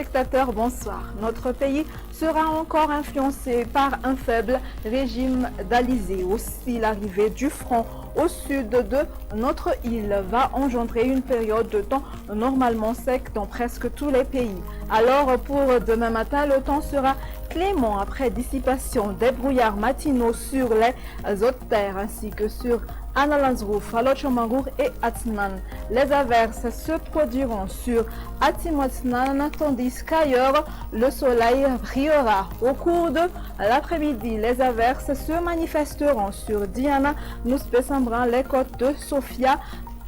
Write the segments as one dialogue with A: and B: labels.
A: téléspectateurs, bonsoir. Notre pays sera encore influencé par un faible régime d'alizé. Aussi, l'arrivée du front au sud de notre île va engendrer une période de temps normalement sec dans presque tous les pays. Alors, pour demain matin, le temps sera clément après dissipation des brouillards matinaux sur les hautes terres ainsi que sur Analanzrouf, Alochomangour et Atman. Les averses se produiront sur Atimotnan tandis qu'ailleurs le soleil brillera. Au cours de l'après-midi, les averses se manifesteront sur Diana, Nouspesambran, les côtes de Sofia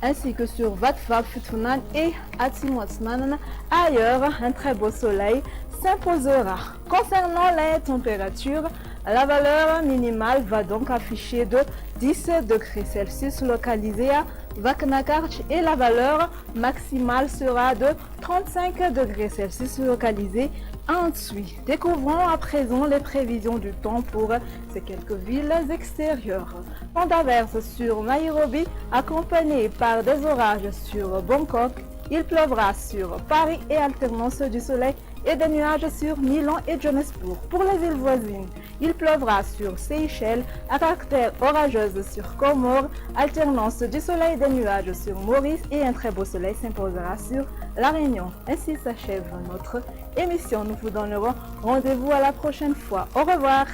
A: ainsi que sur Vatva, Futunan et Atimotnan. Ailleurs, un très beau soleil s'imposera. Concernant les températures, la valeur minimale va donc afficher de 10 degrés Celsius localisée à Vaknakarch et la valeur maximale sera de 35 degrés Celsius localisée à Antsui. Découvrons à présent les prévisions du temps pour ces quelques villes extérieures. Vent d'averse sur Nairobi accompagné par des orages sur Bangkok. Il pleuvra sur Paris et alternance du soleil et des nuages sur Milan et Johannesburg. Pour les îles voisines, il pleuvra sur Seychelles, à caractère orageuse sur Comores, alternance du soleil et des nuages sur Maurice et un très beau soleil s'imposera sur La Réunion. Ainsi s'achève notre émission. Nous vous donnerons rendez-vous à la prochaine fois. Au revoir.